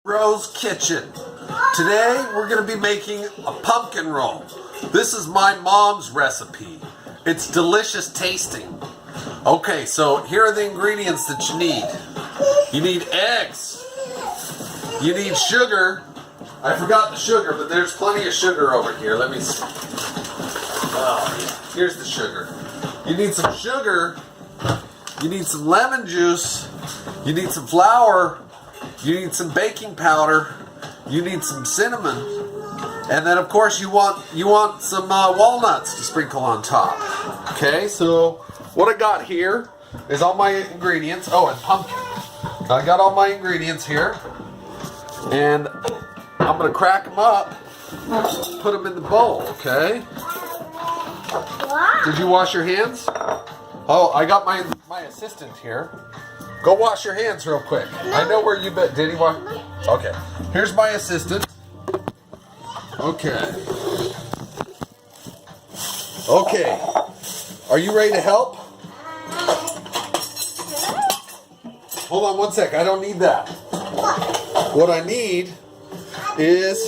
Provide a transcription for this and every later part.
Rose Kitchen. Today we're going to be making a pumpkin roll. This is my mom's recipe. It's delicious tasting. Okay, so here are the ingredients that you need. You need eggs. You need sugar. I forgot the sugar, but there's plenty of sugar over here. Let me see. Oh, yeah. Here's the sugar. You need some sugar. You need some lemon juice. You need some flour. You need some baking powder. You need some cinnamon. And then, of course, you want some walnuts to sprinkle on top. Okay, so what I got here is all my ingredients. Oh, and pumpkin. I got all my ingredients here. And I'm going to crack them up, put them in the bowl, okay? Did you wash your hands? Oh, I got my assistant here. Go wash your hands real quick. I know where you been. Did he wash? Okay. Here's my assistant. Okay. Okay. Are you ready to help? Hold on one sec. I don't need that. What I need is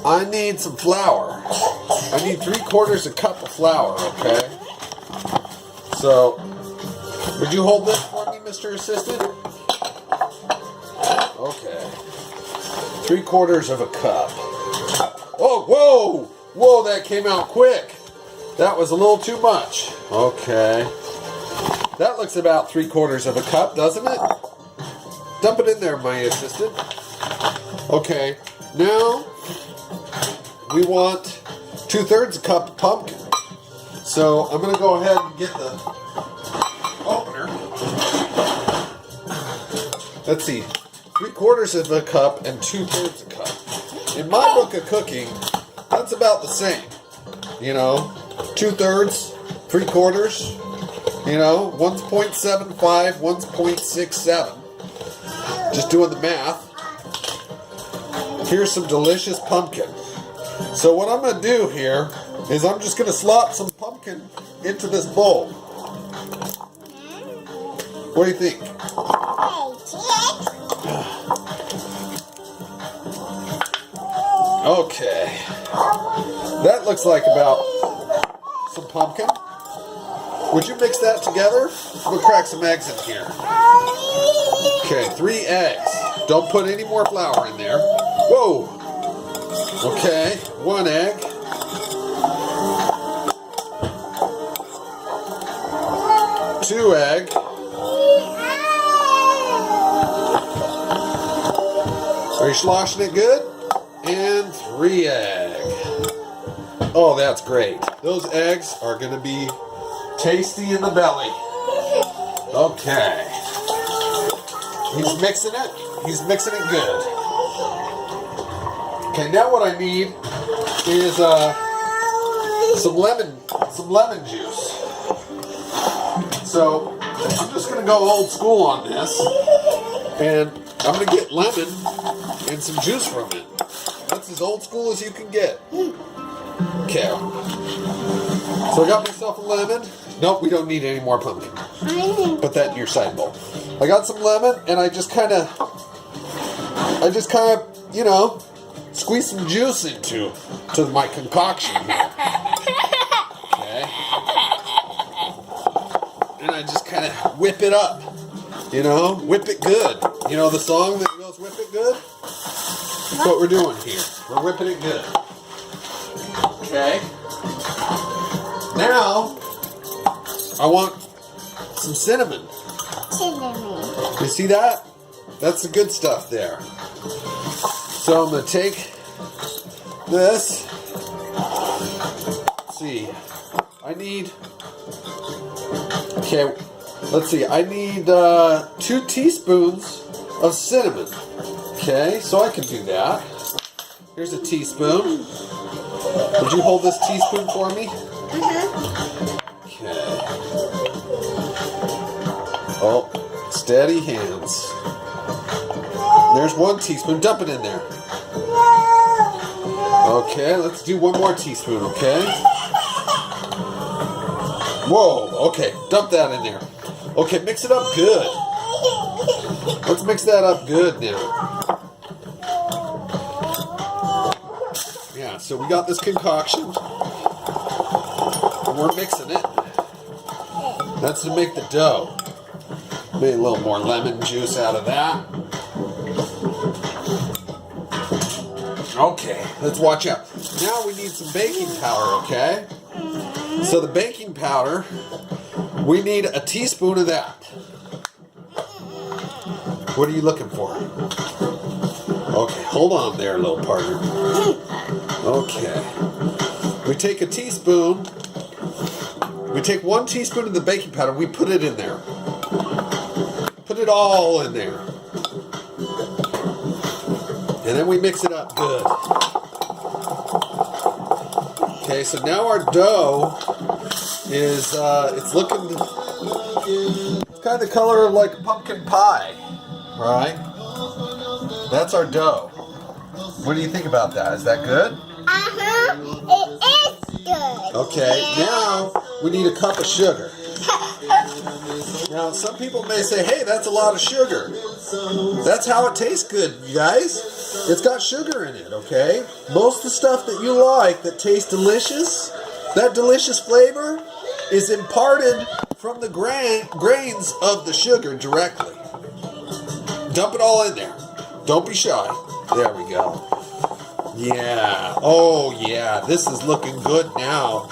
I need some flour. I need 3/4 cup of flour, okay? So, would you hold this for me, Mr. Assistant? Okay. 3/4 cup. Oh, whoa! Whoa, that came out quick. That was a little too much. Okay. That looks about 3/4 cup, doesn't it? Dump it in there, my assistant. Okay. Now, we want 2/3 cup of pumpkin. So, I'm going to go ahead and get the opener. Let's see. 3/4 cup and 2/3 cup. In my book of cooking, that's about the same. You know, 2/3, 3/4. You know, 1.75, 1.67. Just doing the math. Here's some delicious pumpkin. So what I'm going to do here is I'm just going to slop some pumpkin into this bowl. What do you think? Okay. That looks like about some pumpkin. Would you mix that together? We'll crack some eggs in here. Okay, 3 eggs. Don't put any more flour in there. Whoa! Okay, 1 egg. 2 egg. Are you sloshing it good? And 3 egg. Oh, that's great. Those eggs are going to be tasty in the belly. Okay. He's mixing it. He's mixing it good. Okay, now what I need is some lemon juice. So I'm just gonna go old school on this, and I'm gonna get lemon and some juice from it. That's as old school as you can get. Okay. So I got myself a lemon. Nope, we don't need any more pumpkin. Put that in your side bowl. I got some lemon, and I just kind of, you know, squeeze some juice into my concoction here. Okay. And I just kind of whip it up. You know, whip it good. You know the song that goes "Whip It Good"? That's what we're doing here. We're whipping it good. Okay. Now, I want some cinnamon. You see that? That's the good stuff there. So I'm going to take this. Let's see. I need 2 teaspoons of cinnamon. Okay, so I can do that. Here's a teaspoon. Would you hold this teaspoon for me? Okay. Oh, steady hands. There's 1 teaspoon. Dump it in there. Okay, let's do 1 more teaspoon, okay? Whoa, okay, dump that in there. Okay, mix it up good. Let's mix that up good now. so we got this concoction. And we're mixing it. That's to make the dough. Made a little more lemon juice out of that. Okay, let's watch out. Now we need some baking powder, okay? So the baking powder, we need a teaspoon of that. What are you looking for? Okay, hold on there, little partner. Okay. We take a teaspoon. We take 1 teaspoon of the baking powder. We put it in there. Put it all in there. And then we mix it up good. Okay, so now our dough is, it's looking, it's kind of the color of like pumpkin pie. Right? That's our dough. What do you think about that? Is that good? It is good. Okay, now we need a cup of sugar. Now, some people may say, hey, that's a lot of sugar. That's how it tastes good, you guys. It's got sugar in it, okay? Most of the stuff that you like that tastes delicious, that delicious flavor, is imparted from the grains of the sugar directly. Dump it all in there. Don't be shy. There we go. Yeah. Oh, yeah. This is looking good now.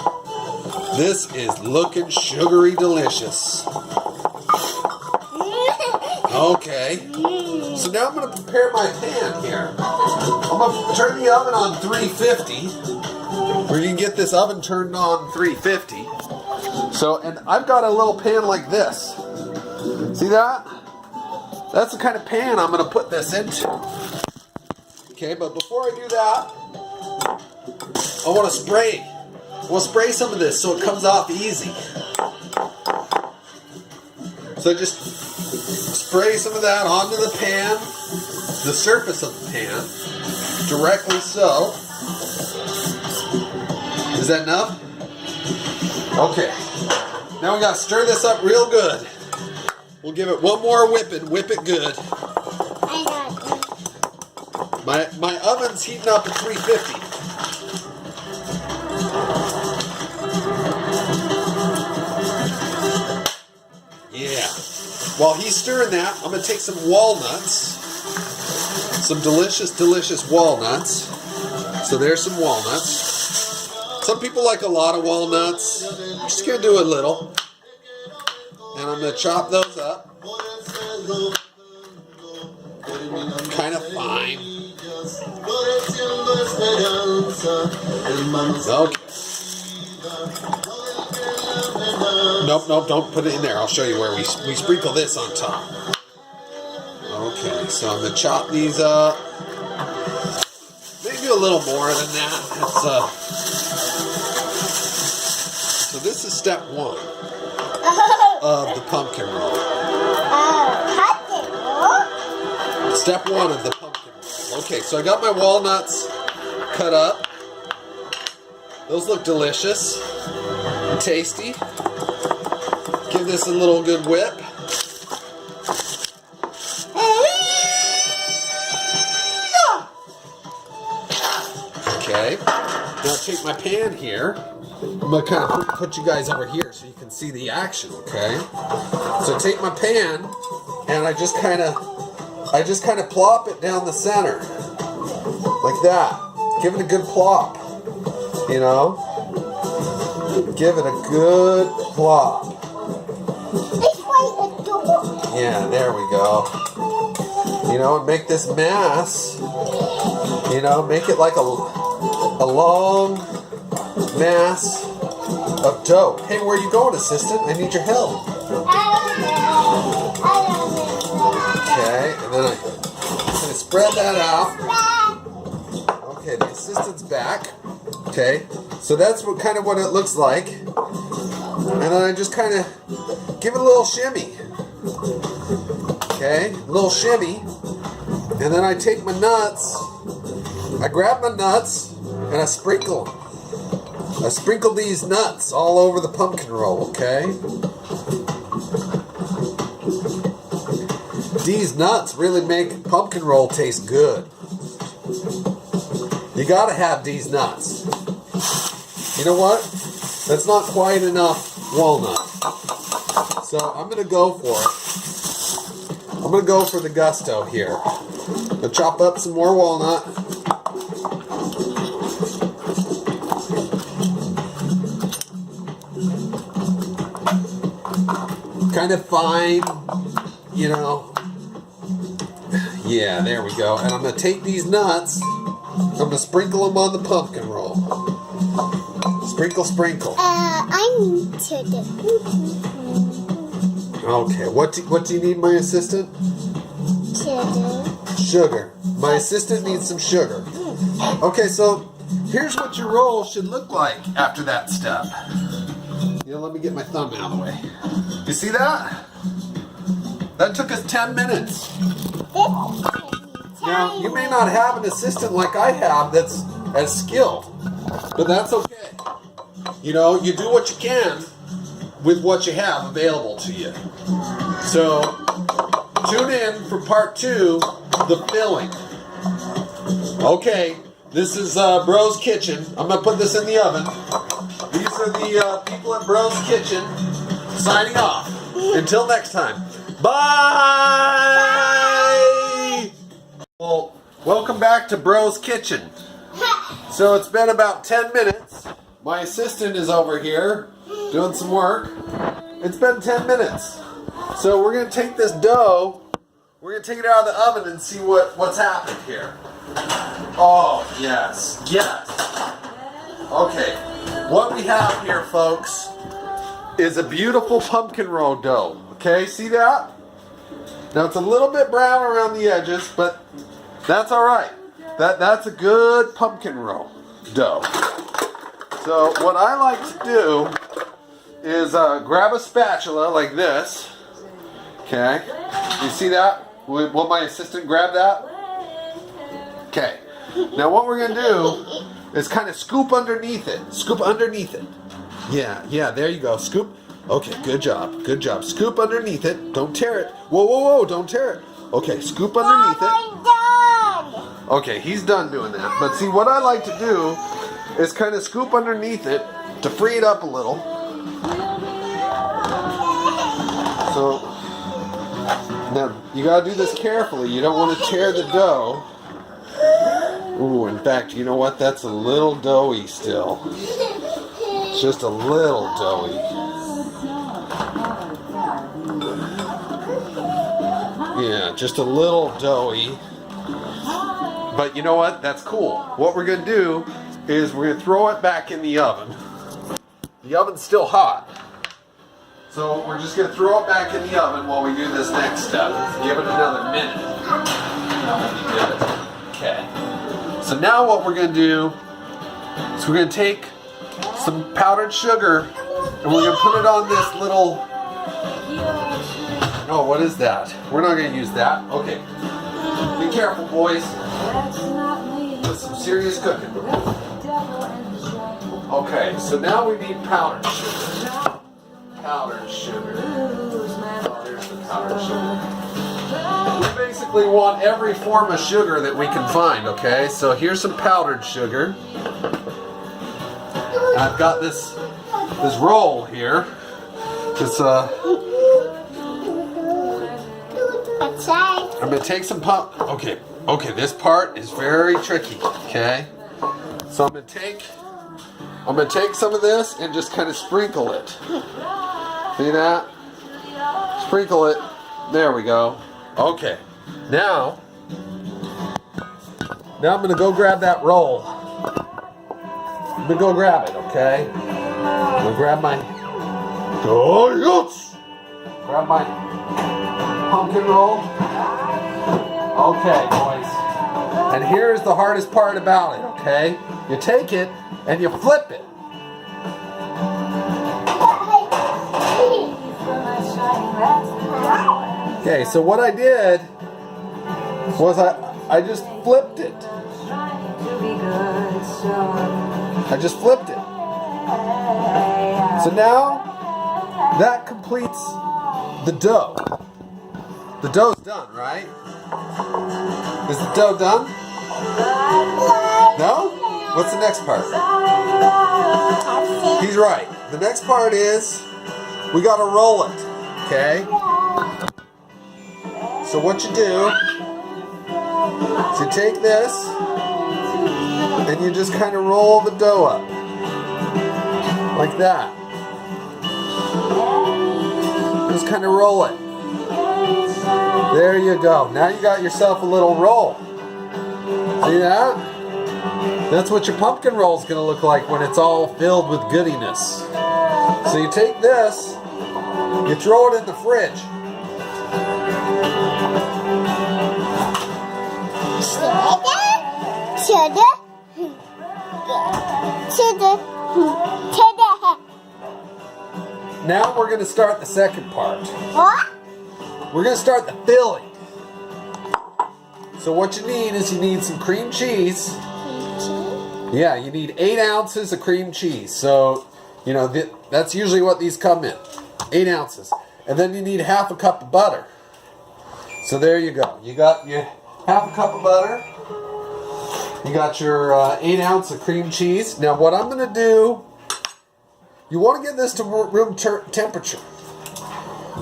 This is looking sugary delicious. Okay. So now I'm going to prepare my pan here. I'm going to turn the oven on 350. Where you can get this oven turned on 350. So, and I've got a little pan like this. See that? That's the kind of pan I'm going to put this into. Okay, but before I do that, I want to spray. I want to spray some of this so it comes off easy. So just spray some of that onto the pan, the surface of the pan, directly so. Is that enough? Okay. Now we got to stir this up real good. We'll give it one more whipping. Whip it good. My oven's heating up at 350. Yeah. While he's stirring that, I'm going to take some walnuts. Some delicious, delicious walnuts. So there's some walnuts. Some people like a lot of walnuts. I'm just going to do a little. And I'm going to chop those up. Kind of fine. Okay. Nope, don't put it in there. I'll show you where we sprinkle this on top. Okay, so I'm going to chop these up. Maybe a little more than that. So this is step 1 of the pumpkin roll. Step 1 of the pumpkin roll. Okay, so I got my walnuts cut up. Those look delicious and tasty. Give this a little good whip. Okay, now take my pan here. I'm going to kind of put you guys over here so you can see the action, okay? So take my pan and I just kind of plop it down the center. Like that. Give it a good plop. You know? Give it a good plop. Yeah, there we go. You know, and make this mass, you know, make it like a long mass of dough. Hey, where are you going, assistant? I need your help. Okay, and then I'm going to spread that out. Okay, the assistant's back. Okay, so that's what it looks like. And then I just kind of give it a little shimmy. Okay, a little shimmy. And then I take my nuts. I grab my nuts and I sprinkle them. I sprinkle these nuts all over the pumpkin roll, okay? These nuts really make pumpkin roll taste good. You gotta have these nuts. You know what? That's not quite enough walnut. So I'm gonna go for it. I'm gonna go for the gusto here. I'll chop up some more walnut. Kind of fine, you know. Yeah, there we go. And I'm going to take these nuts, I'm going to sprinkle them on the pumpkin roll. Sprinkle, sprinkle. I need to do. Okay, what do you need, my assistant? Sugar. My assistant needs some sugar. Okay, so here's what your roll should look like after that step. You know, let me get my thumb out of the way. You see that? That took us 10 minutes. Now, you may not have an assistant like I have that's as skilled, but that's okay. You know, you do what you can with what you have available to you. So, tune in for part 2, the filling. Okay, this is Bro's Kitchen. I'm going to put this in the oven. These are the people at Bro's Kitchen signing off. Until next time. Bye! Well, welcome back to Bro's Kitchen. So it's been about 10 minutes. My assistant is over here doing some work. It's been 10 minutes. So we're going to take this dough, we're going to take it out of the oven and see what's happened here. Oh, yes. Yes. Okay. What we have here, folks, is a beautiful pumpkin roll dough. Okay, see that? Now it's a little bit brown around the edges, but that's all right. That's a good pumpkin roll dough. So what I like to do is grab a spatula like this. Okay, you see that? Will my assistant grab that? Okay. Now what we're gonna do is kind of scoop underneath it. Scoop underneath it. Yeah, there you go. Scoop. Okay, good job. Good job. Scoop underneath it. Don't tear it. Whoa, don't tear it. Okay, scoop underneath it. Okay, he's done doing that. But see, what I like to do is kind of scoop underneath it to free it up a little. So, now, you gotta do this carefully. You don't want to tear the dough. Ooh, in fact, you know what? That's a little doughy still. It's just a little doughy. Yeah, just a little doughy. But you know what? That's cool. What we're going to do is we're going to throw it back in the oven. The oven's still hot. So we're just going to throw it back in the oven while we do this next step. Give it another minute. Okay. So now what we're going to do is we're going to take some powdered sugar and we're going to put it on this little... Oh, what is that? We're not going to use that. Okay. Be careful, boys. With some serious cooking. Okay, so now we need powdered sugar. Powdered sugar. Oh, there's the powdered sugar. We basically want every form of sugar that we can find, okay? So here's some powdered sugar. I've got this roll here. It's I'm gonna take some Okay, this part is very tricky. Okay, so I'm gonna take some of this and just kind of sprinkle it. See that? Sprinkle it. There we go. Okay, now I'm gonna go grab that roll. I'm gonna go grab it. Okay, I'm gonna grab my. Grab my pumpkin roll. Okay, boys. And here's the hardest part about it, okay? You take it and you flip it. Okay, so what I did was I just flipped it. I just flipped it. So now that completes the dough. The dough's done, right? Is the dough done? No? What's the next part? He's right. The next part is we gotta roll it. Okay? So what you do is you take this and you just kind of roll the dough up. Like that. Just kind of roll it. There you go. Now you got yourself a little roll. See that? That's what your pumpkin roll is going to look like when it's all filled with goodiness. So you take this, you throw it in the fridge. Now we're going to start the second part. What? We're going to start the filling. So what you need is you need some cream cheese. Yeah, you need 8 ounces of cream cheese. So, you know, that's usually what these come in. 8 ounces. And then you need half a cup of butter. So there you go. You got your half a cup of butter. You got your 8 ounce of cream cheese. Now what I'm going to do, you want to get this to room temperature.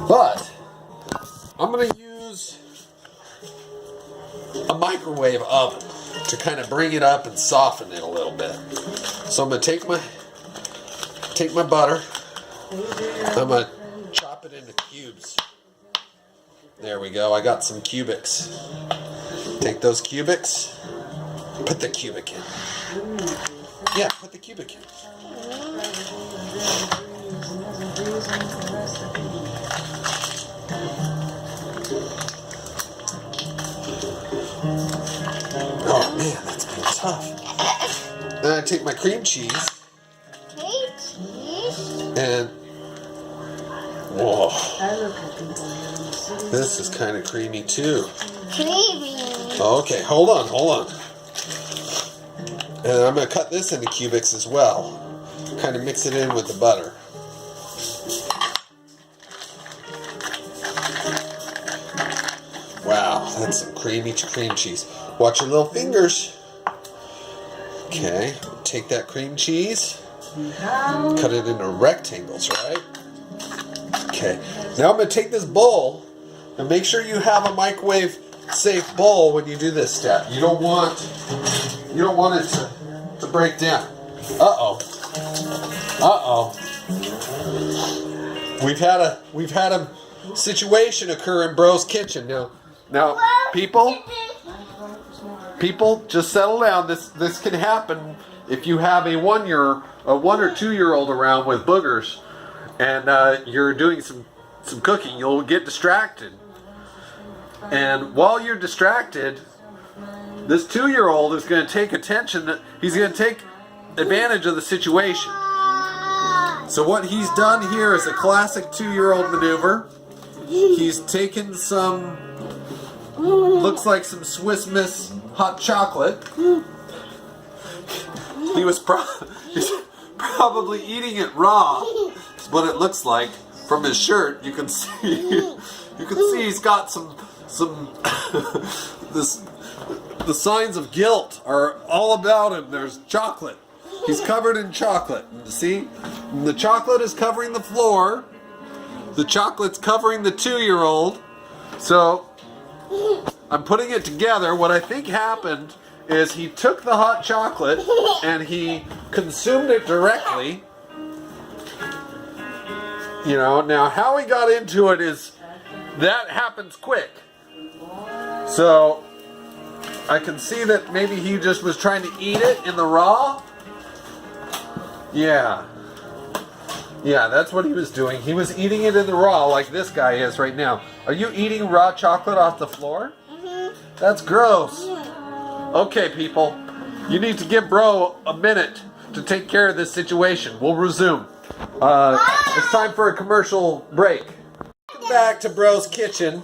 But I'm going to use a microwave oven to kind of bring it up and soften it a little bit. So I'm going to take my butter. I'm going to chop it into cubes. There we go. I got some cubics. Take those cubics. Put the cubic in. Yeah, put the cubic in. Oh man, that's been tough. Then I take my cream cheese. And whoa, this is kind of creamy too. Creamy. Okay, hold on. And I'm going to cut this into cubics as well. Kind of mix it in with the butter. Wow, that's some creamy cream cheese. Watch your little fingers. Okay, take that cream cheese. Cut it into rectangles, right? Okay, now I'm going to take this bowl and make sure you have a microwave safe bowl when you do this step. You don't want it to break down. Uh-oh. We've had a situation occur in Bro's kitchen. Now people just settle down. This can happen if you have a 1 or 2 year old around with boogers and you're doing some cooking. You'll get distracted. And while you're distracted, this 2-year-old is going to take attention. He's going to take advantage of the situation. So what he's done here is a classic 2-year-old maneuver. He's taken some, looks like some Swiss Miss hot chocolate. He's probably eating it raw. Is what it looks like from his shirt. You can see he's got some the signs of guilt are all about him. There's chocolate. He's covered in chocolate. See? The chocolate is covering the floor. The chocolate's covering the 2-year-old. So I'm putting it together. What I think happened is he took the hot chocolate and he consumed it directly. You know, now how he got into it is that happens quick. So I can see that maybe he just was trying to eat it in the raw. Yeah, that's what he was doing. He was eating it in the raw like this guy is right now. Are you eating raw chocolate off the floor? Mm-hmm. That's gross. Okay, people, you need to give Bro a minute to take care of this situation. We'll resume. It's time for a commercial break. Welcome back to Bro's kitchen.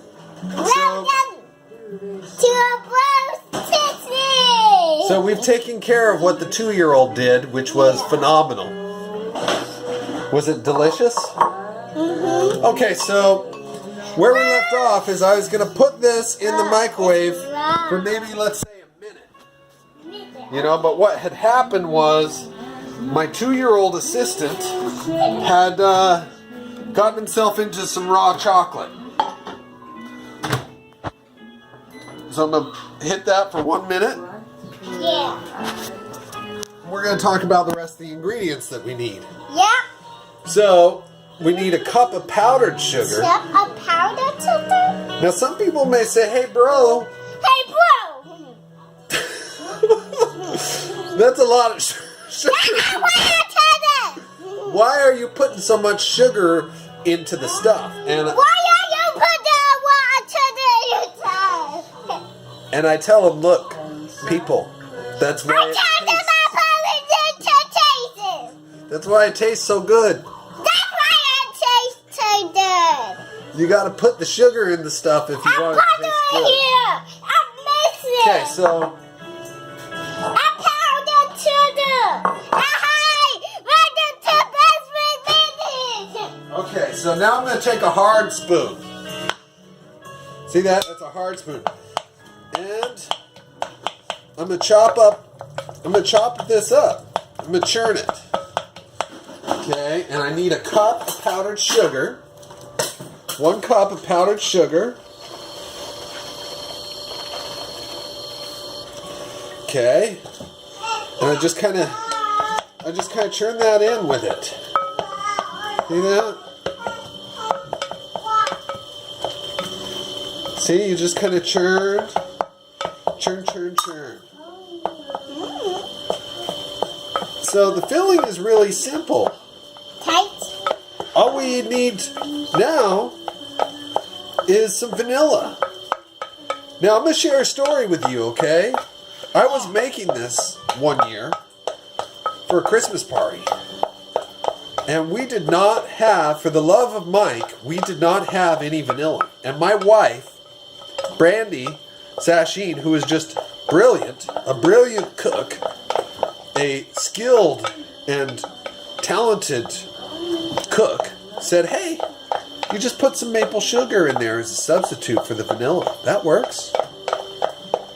So we've taken care of what the 2-year-old did, which was phenomenal. Was it delicious? Mm-hmm. Okay, so where we left off is I was going to put this in the microwave for maybe, let's say, a minute. You know, but what had happened was my 2-year-old assistant had gotten himself into some raw chocolate. So I'm going to hit that for 1 minute. Yeah. We're going to talk about the rest of the ingredients that we need. Yeah. So, we need a cup of powdered sugar. Cup of powdered sugar? Now, some people may say, hey, bro, Hey, bro! that's a lot of sugar. Why are you putting so much sugar into the stuff? And Why are you putting water inside? and I tell them, look, people, that's why I it can't do tastes, my powdered sugar. that's why it tastes so good. That's why it tastes so good. You got to put the sugar in the stuff if you I'm want it to powdered taste good. here. I'm missing. Okay, so I'm powdered sugar. Hi, welcome to Best okay, so now I'm going to take a hard spoon. See that? That's a hard spoon. And I'm going to chop this up. I'm going to churn it. Okay, and I need a cup of powdered sugar. 1 cup of powdered sugar. Okay. And I just kind of churn that in with it. See that? See, you just kind of churn. Churn. So the filling is really simple. Tight. All we need now is some vanilla. Now I'm going to share a story with you, okay? I was making this one year for a Christmas party. And we did not have, for the love of Mike, we did not have any vanilla. And my wife, Brandy Sasheen, who is just brilliant, a brilliant cook, a skilled and talented cook, said, hey, you just put some maple sugar in there as a substitute for the vanilla. That works.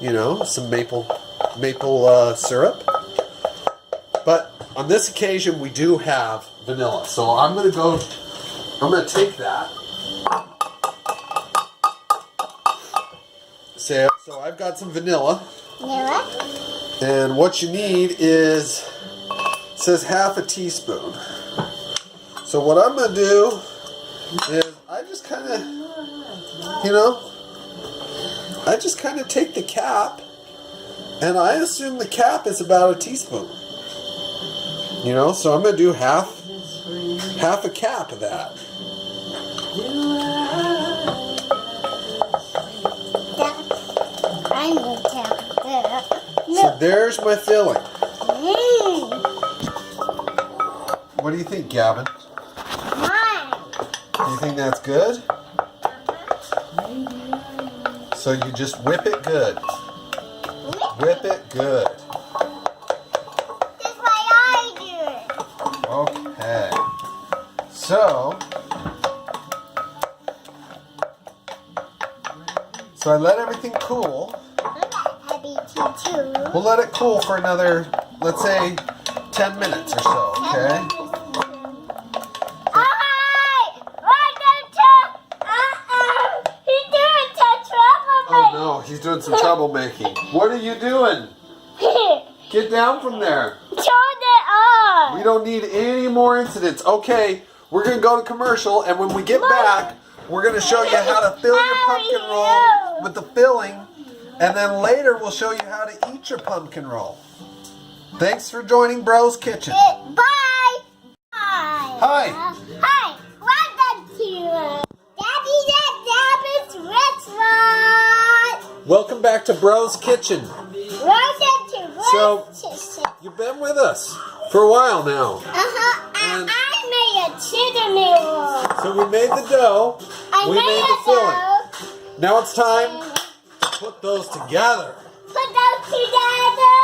You know, some maple syrup. But on this occasion, we do have vanilla. So I'm going to take that. So I've got some vanilla. Vanilla. And what you need is, it says half a teaspoon. So what I'm going to do is I just kind of take the cap, and I assume the cap is about a teaspoon. You know, so I'm going to do half a cap of that. I'm going to tap that. So there's my filling. Mmm. What do you think, Gavin? Mine. Do you think that's good? So you just whip it good. Whip it good. That's why I do it. Okay. So I let everything cool. We'll let it cool for another, let's say, 10 minutes or so, okay? Oh no, he's doing some troublemaking. What are you doing? Get down from there. We don't need any more incidents. Okay, we're going to go to commercial, and when we get back, we're going to show you how to fill your pumpkin roll with the filling, and then later we'll show you how to eat your pumpkin roll. Thanks for joining Bro's Kitchen. Bye. Hi. Hi. Welcome to Daddy's restaurant. Welcome back to Bro's Kitchen. Welcome to So- Bro's Kitchen. You've been with us for a while now. And And- I made a chicken noodle. So we made the dough. We made the filling. Now it's time to put those together. Put those together.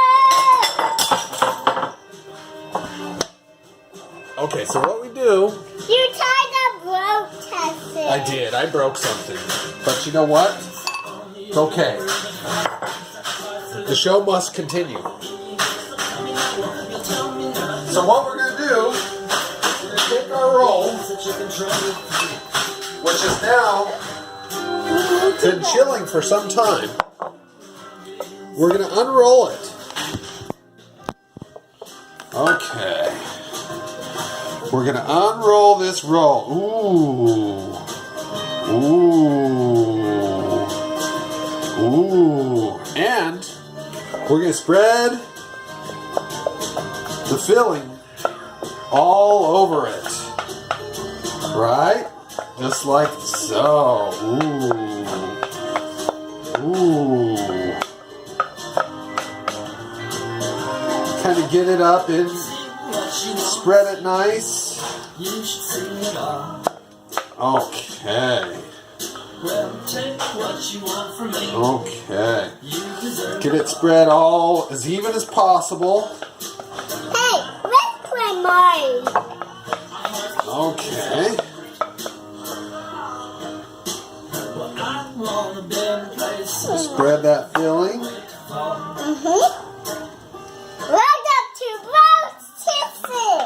Okay, so what we do... You tried to broke test it. I did. I broke something. But you know what? It's okay. The show must continue. So what we're going to do, we're going to take our roll, which has now been chilling for some time. We're going to unroll it. Okay. We're going to unroll this roll. Ooh. Ooh. Ooh. And we're going to spread the filling all over it. Right? Just like so. Ooh. Ooh. Kind of get it up and spread it nice. Okay. Okay. Get it spread all as even as possible. Hey, let's play mine. Okay. Spread that filling. Right up to roast chicken.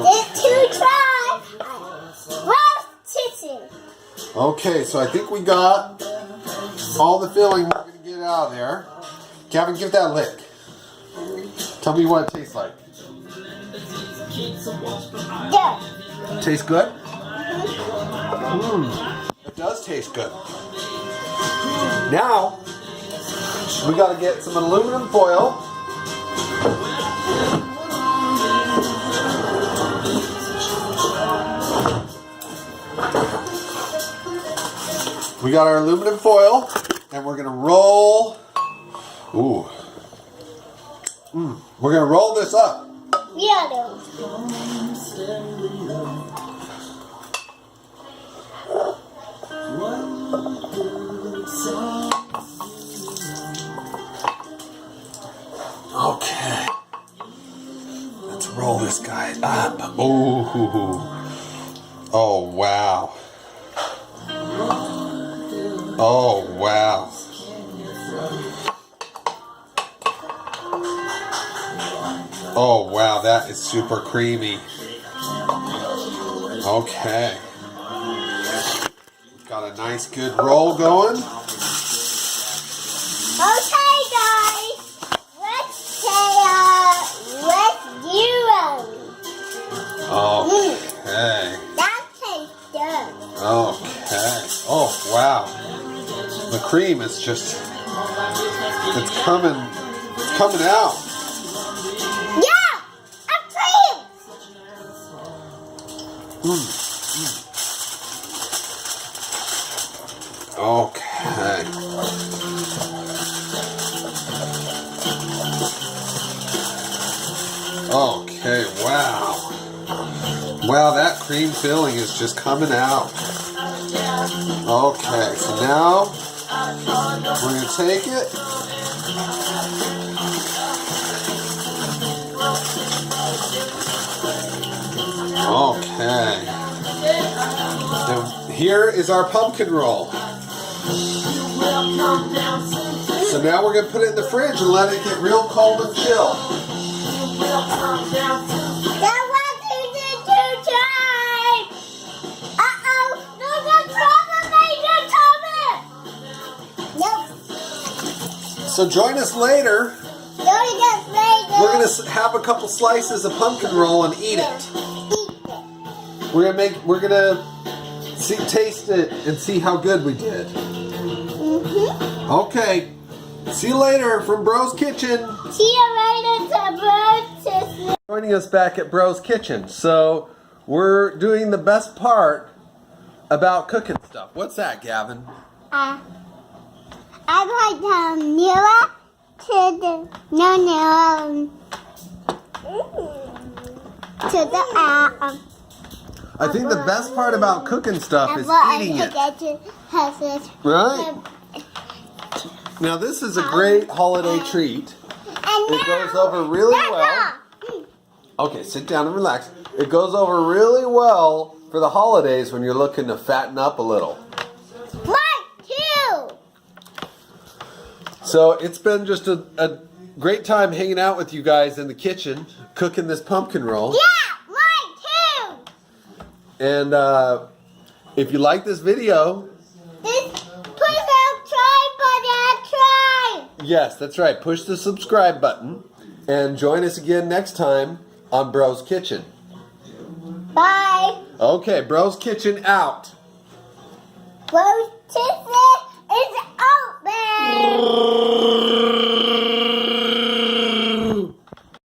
It's too dry. Roast chicken. Okay, so I think we got all the filling we're going to get out of there. Gavin, give that a lick. Tell me what it tastes like. Good. Tastes good? It does taste good. Now, we got to get some aluminum foil. We got our aluminum foil, and we're going to roll. Ooh. We're going to roll this up. Yeah, though. Okay. Let's roll this guy up. Ooh. Oh, wow. Oh, wow. Oh, wow, that is super creamy. Okay. Got a nice good roll going. Okay, guys. Let's do it. Okay. That tastes good. Okay. Oh, wow. The cream is just, it's coming out. Yeah, a cream. Okay. Okay, wow. Wow, that cream filling is just coming out. Okay, so now we're going to take it. Okay. Now, here is our pumpkin roll. So now we're going to put it in the fridge and let it get real cold and chill. That one is too dry. Uh-oh. There's a trouble. Nope. So join us later. Don't get later. We're going to have a couple slices of pumpkin roll and eat it. Eat it. We're gonna taste it and see how good we did. Okay. See you later from Bro's Kitchen. See you later to birds. Joining us back at Bro's Kitchen. So we're doing the best part about cooking stuff. What's that, Gavin? I put the mirror to the I think the best part about cooking stuff is eating it. Right? Now this is a great holiday treat. It goes over really well. Okay, sit down and relax. It goes over really well for the holidays when you're looking to fatten up a little. Mine too. So it's been just a great time hanging out with you guys in the kitchen, cooking this pumpkin roll. Yeah, mine too. And if you like this video, This push out try button try. yes, that's right. Push the subscribe button and join us again next time on Bro's Kitchen. Bye. Okay, Bro's Kitchen out. Roast is open.